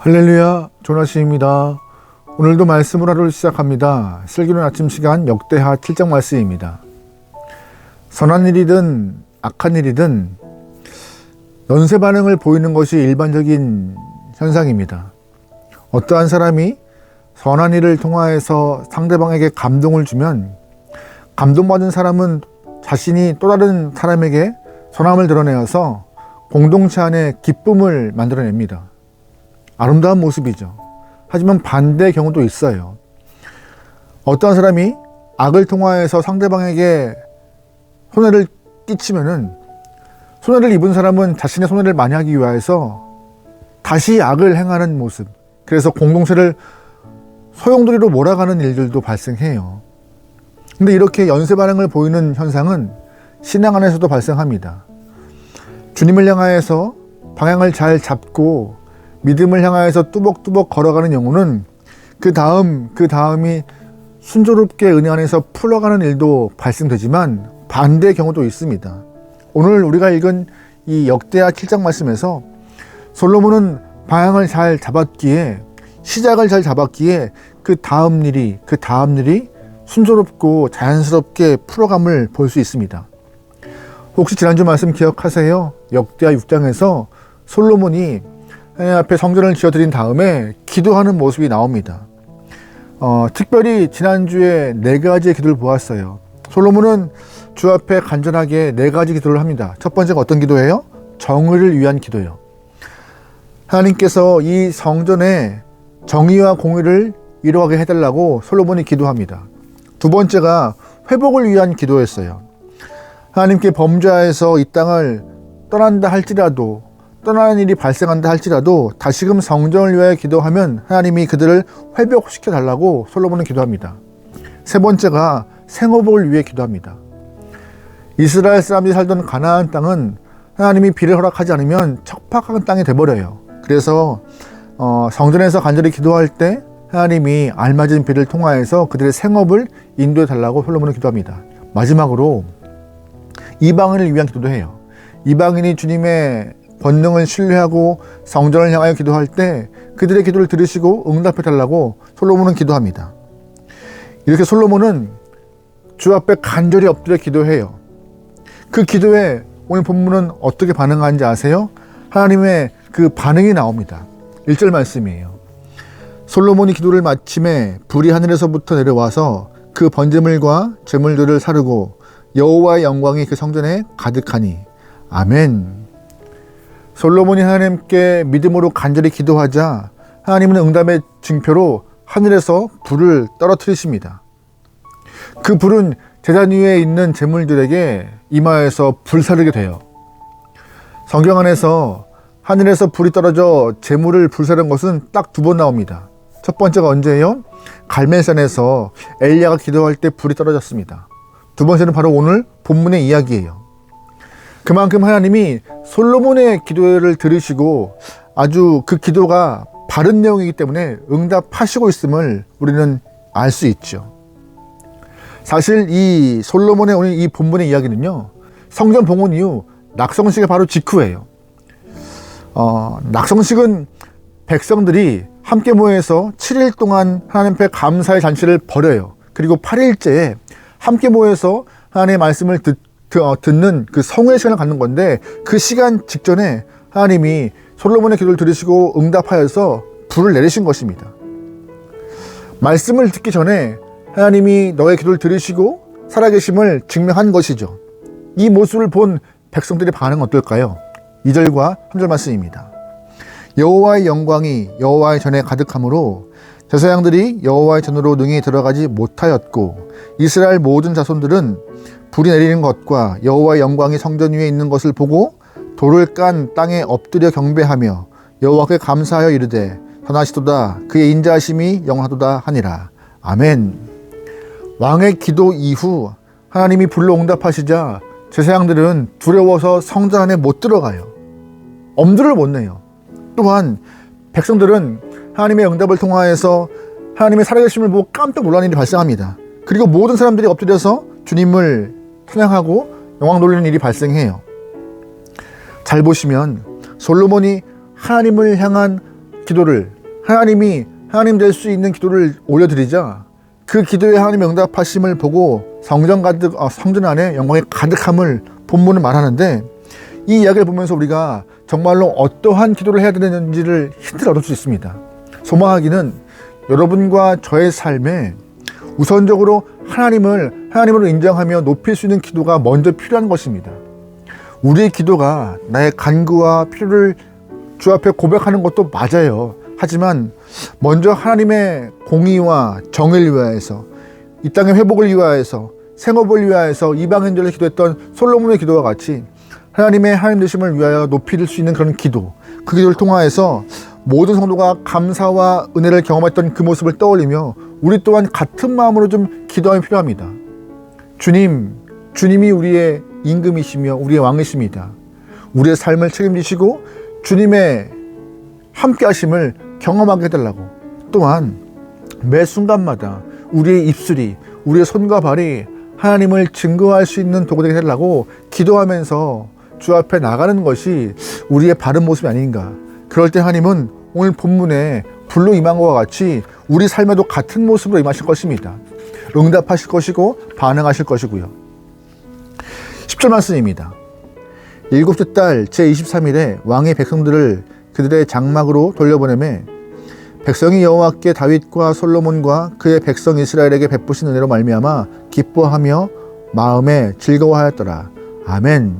할렐루야, 조나시입니다. 오늘도 말씀을 하루 시작합니다. 슬기로운 아침 시간 역대하 7장 말씀입니다. 선한 일이든 악한 일이든 연쇄 반응을 보이는 것이 일반적인 현상입니다. 어떠한 사람이 선한 일을 통하여서 상대방에게 감동을 주면 감동받은 사람은 자신이 또 다른 사람에게 선함을 드러내어서 공동체 안에 기쁨을 만들어냅니다. 아름다운 모습이죠. 하지만 반대의 경우도 있어요. 어떠한 사람이 악을 통하여서 상대방에게 손해를 끼치면은 손해를 입은 사람은 자신의 손해를 많이 하기 위해서 다시 악을 행하는 모습, 그래서 공동체를 소용돌이로 몰아가는 일들도 발생해요. 근데 이렇게 연쇄 반응을 보이는 현상은 신앙 안에서도 발생합니다. 주님을 향하여서 방향을 잘 잡고 믿음을 향하여서 뚜벅뚜벅 걸어가는 영혼은 그 다음이 순조롭게 은혜 안에서 풀어가는 일도 발생되지만 반대의 경우도 있습니다. 오늘 우리가 읽은 이 역대하 7장 말씀에서 솔로몬은 방향을 잘 잡았기에, 시작을 잘 잡았기에 그 다음 일이 순조롭고 자연스럽게 풀어감을 볼 수 있습니다. 혹시 지난주 말씀 기억하세요? 역대하 6장에서 솔로몬이 하나님 앞에 성전을 지어드린 다음에 기도하는 모습이 나옵니다. 특별히 지난주에 4가지의 기도를 보았어요. 솔로몬은 주 앞에 간절하게 4가지 기도를 합니다. 첫 번째가 어떤 기도예요? 정의를 위한 기도예요. 하나님께서 이 성전에 정의와 공의를 이루어가게 해달라고 솔로몬이 기도합니다. 두 번째가 회복을 위한 기도였어요. 하나님께 범죄하여서 이 땅을 떠난다 할지라도, 떠나는 일이 발생한다 할지라도 다시금 성전을 위하여 기도하면 하나님이 그들을 회복시켜 달라고 솔로몬은 기도합니다. 세 번째가 생업을 위해 기도합니다. 이스라엘 사람들이 살던 가나안 땅은 하나님이 비를 허락하지 않으면 척박한 땅이 돼버려요. 그래서 성전에서 간절히 기도할 때 하나님이 알맞은 비를 통하여서 그들의 생업을 인도해 달라고 솔로몬은 기도합니다. 마지막으로 이방인을 위한 기도도 해요. 이방인이 주님의 권능을 신뢰하고 성전을 향하여 기도할 때 그들의 기도를 들으시고 응답해 달라고 솔로몬은 기도합니다. 이렇게 솔로몬은 주 앞에 간절히 엎드려 기도해요. 그 기도에 오늘 본문은 어떻게 반응하는지 아세요? 하나님의 그 반응이 나옵니다. 1절 말씀이에요. 솔로몬이 기도를 마침에 불이 하늘에서부터 내려와서 그 번제물과 제물들을 사르고 여호와의 영광이 그 성전에 가득하니. 아멘. 솔로몬이 하나님께 믿음으로 간절히 기도하자 하나님은 응답의 징표로 하늘에서 불을 떨어뜨리십니다. 그 불은 제단 위에 있는 제물들에게 임하여서 불사르게 돼요. 성경 안에서 하늘에서 불이 떨어져 제물을 불사른 것은 딱 2번 나옵니다. 첫 번째가 언제예요? 갈멜산에서 엘리야가 기도할 때 불이 떨어졌습니다. 두 번째는 바로 오늘 본문의 이야기예요. 그만큼 하나님이 솔로몬의 기도를 들으시고 아주 그 기도가 바른 내용이기 때문에 응답하시고 있음을 우리는 알 수 있죠. 사실 이 솔로몬의 오늘 이 본문의 이야기는요, 성전 봉헌 이후 낙성식의 바로 직후예요. 낙성식은 백성들이 함께 모여서 7일 동안 하나님 앞에 감사의 잔치를 벌여요. 그리고 8일째에 함께 모여서 하나님의 말씀을 듣는 그 성회의 시간을 갖는 건데, 그 시간 직전에 하나님이 솔로몬의 기도를 들으시고 응답하여서 불을 내리신 것입니다. 말씀을 듣기 전에 하나님이 너의 기도를 들으시고 살아계심을 증명한 것이죠. 이 모습을 본 백성들의 반응은 어떨까요? 2절과 3절 말씀입니다. 여호와의 영광이 여호와의 전에 가득함으로 제사장들이 여호와의 전으로 능히 들어가지 못하였고 이스라엘 모든 자손들은 불이 내리는 것과 여호와의 영광이 성전 위에 있는 것을 보고 돌을 깐 땅에 엎드려 경배하며 여호와께 감사하여 이르되 선하시도다 그의 인자하심이 영원하도다 하니라. 아멘. 왕의 기도 이후 하나님이 불로 응답하시자 제사장들은 두려워서 성전 안에 못 들어가요. 엄두를 못 내요. 또한 백성들은 하나님의 응답을 통하여서 하나님의 살아계심을 보고 깜짝 놀라는 일이 발생합니다. 그리고 모든 사람들이 엎드려서 주님을 찬양하고 영광 돌리는 일이 발생해요. 잘 보시면 솔로몬이 하나님을 향한 기도를 하나님 될 수 있는 기도를 올려드리자 그 기도에 하나님의 응답하심을 보고 성전 안에 영광이 가득함을 본문은 말하는데, 이 이야기를 보면서 우리가 정말로 어떠한 기도를 해야 되는지를 힌트를 얻을 수 있습니다. 소망하기는 여러분과 저의 삶에 우선적으로 하나님으로 인정하며 높일 수 있는 기도가 먼저 필요한 것입니다. 우리의 기도가 나의 간구와 필요를 주 앞에 고백하는 것도 맞아요. 하지만 먼저 하나님의 공의와 정의를 위하여서, 이 땅의 회복을 위하여서, 생업을 위하여서 이방인들을 기도했던 솔로몬의 기도와 같이 하나님 되심을 위하여 높일 수 있는 그런 기도, 그 기도를 통하여서 모든 성도가 감사와 은혜를 경험했던 그 모습을 떠올리며 우리 또한 같은 마음으로 좀 기도함이 필요합니다. 주님이 우리의 임금이시며 우리의 왕이십니다. 우리의 삶을 책임지시고 주님의 함께 하심을 경험하게 해달라고, 또한 매 순간마다 우리의 입술이, 우리의 손과 발이 하나님을 증거할 수 있는 도구가 되게 해달라고 기도하면서 주 앞에 나가는 것이 우리의 바른 모습이 아닌가. 그럴 때 하나님은 오늘 본문에 불로 임한 것과 같이 우리 삶에도 같은 모습으로 임하실 것입니다. 응답하실 것이고 반응하실 것이고요. 10절 말씀입니다. 일곱째 달 제23일에 왕의 백성들을 그들의 장막으로 돌려보내매 백성이 여호와께 다윗과 솔로몬과 그의 백성 이스라엘에게 베푸신 은혜로 말미암아 기뻐하며 마음에 즐거워하였더라. 아멘.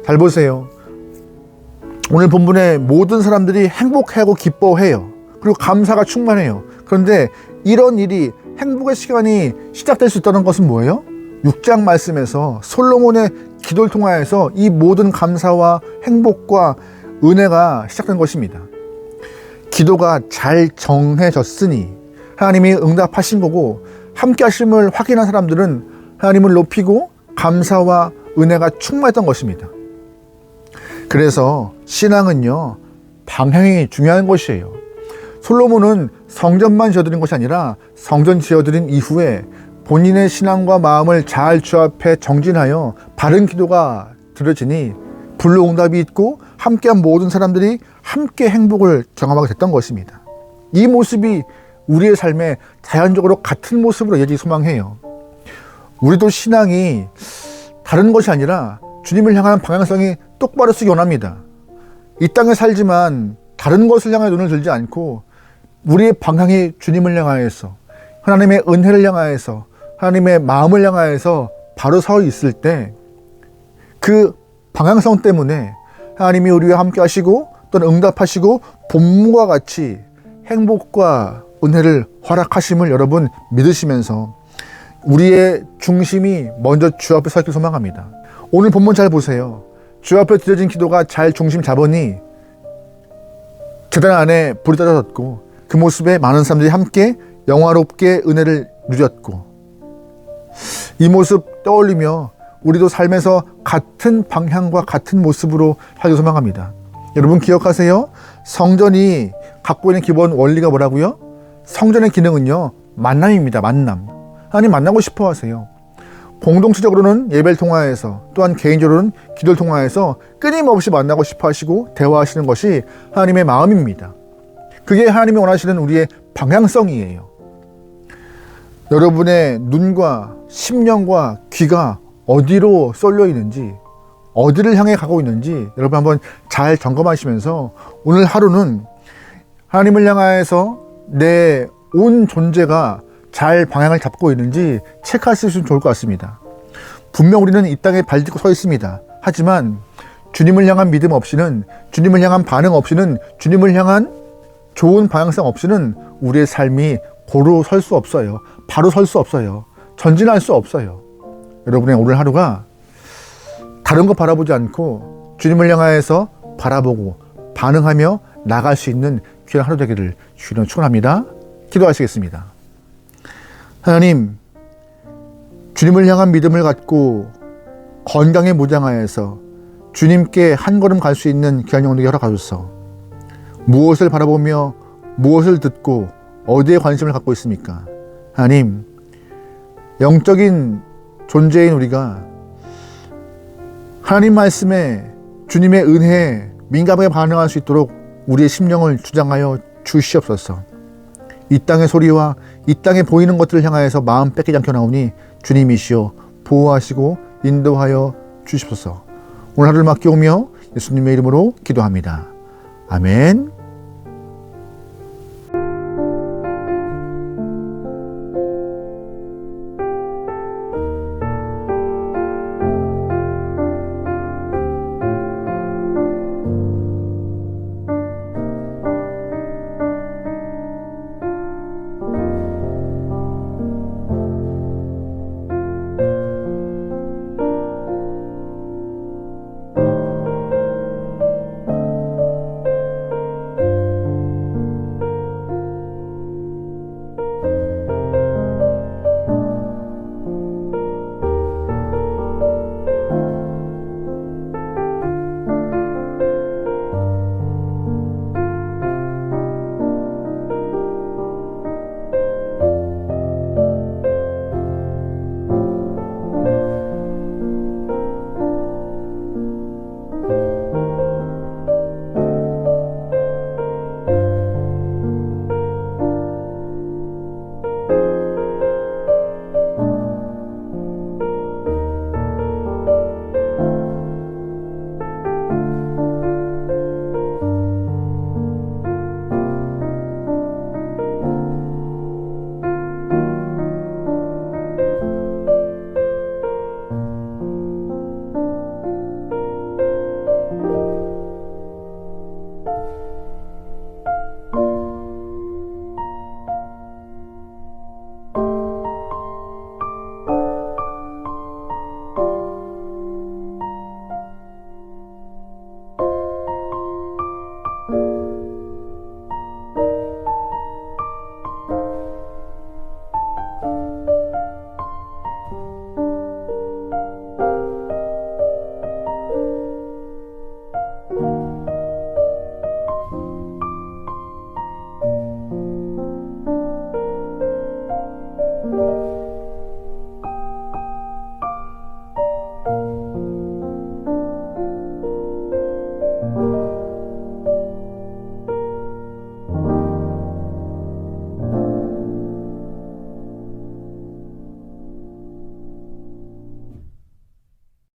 잘 보세요. 오늘 본문에 모든 사람들이 행복해하고 기뻐해요. 그리고 감사가 충만해요. 그런데 이런 일이, 행복의 시간이 시작될 수 있다는 것은 뭐예요? 6장 말씀에서 솔로몬의 기도를 통하여서 이 모든 감사와 행복과 은혜가 시작된 것입니다. 기도가 잘 정해졌으니 하나님이 응답하신 거고, 함께 하심을 확인한 사람들은 하나님을 높이고 감사와 은혜가 충만했던 것입니다. 그래서 신앙은요, 방향이 중요한 것이에요. 솔로몬은 성전만 지어드린 것이 아니라 성전 지어드린 이후에 본인의 신앙과 마음을 잘 주 앞에 정진하여 바른 기도가 드려지니 불로 응답이 있고 함께한 모든 사람들이 함께 행복을 경험하게 됐던 것입니다. 이 모습이 우리의 삶에 자연적으로 같은 모습으로 이어지기 소망해요. 우리도 신앙이 다른 것이 아니라 주님을 향한 방향성이 똑바로 쓰기 원합니다. 이 땅에 살지만 다른 것을 향해 눈을 들지 않고 우리의 방향이 주님을 향하여서, 하나님의 은혜를 향하여서, 하나님의 마음을 향하여서 바로 서 있을 때 그 방향성 때문에 하나님이 우리와 함께 하시고 또는 응답하시고 본문과 같이 행복과 은혜를 허락하심을 여러분 믿으시면서 우리의 중심이 먼저 주 앞에 서 있길 소망합니다. 오늘 본문 잘 보세요. 주 앞에 드려진 기도가 잘 중심 잡으니 제단 안에 불이 떨어졌고 그 모습에 많은 사람들이 함께 영화롭게 은혜를 누렸고, 이 모습 떠올리며 우리도 삶에서 같은 방향과 같은 모습으로 살기 소망합니다. 여러분 기억하세요? 성전이 갖고 있는 기본 원리가 뭐라고요? 성전의 기능은요, 만남입니다. 만남. 하나님 만나고 싶어 하세요. 공동체적으로는 예배를 통하여서, 또한 개인적으로는 기도를 통하여서 끊임없이 만나고 싶어 하시고 대화하시는 것이 하나님의 마음입니다. 그게 하나님이 원하시는 우리의 방향성이에요. 여러분의 눈과 심령과 귀가 어디로 쏠려 있는지, 어디를 향해 가고 있는지 여러분 한번 잘 점검하시면서 오늘 하루는 하나님을 향하여서 내 온 존재가 잘 방향을 잡고 있는지 체크할 수 있으면 좋을 것 같습니다. 분명 우리는 이 땅에 발 딛고 서 있습니다. 하지만 주님을 향한 믿음 없이는, 주님을 향한 반응 없이는, 주님을 향한 좋은 방향성 없이는 우리의 삶이 고루 설 수 없어요. 바로 설 수 없어요. 전진할 수 없어요. 여러분의 오늘 하루가 다른 거 바라보지 않고 주님을 향하여서 바라보고 반응하며 나갈 수 있는 귀한 하루 되기를 주님으로 축원합니다. 기도하시겠습니다. 하나님, 주님을 향한 믿음을 갖고 건강에 무장하여서 주님께 한 걸음 갈 수 있는 귀한 영혼에게 허락하소서. 무엇을 바라보며 무엇을 듣고 어디에 관심을 갖고 있습니까? 하나님, 영적인 존재인 우리가 하나님 말씀에, 주님의 은혜에 민감하게 반응할 수 있도록 우리의 심령을 주장하여 주시옵소서. 이 땅의 소리와 이 땅에 보이는 것들을 향하여서 마음 뺏기지 않게 나오니 주님이시여 보호하시고 인도하여 주시옵소서. 오늘 하루를 맡겨오며 예수님의 이름으로 기도합니다. 아멘.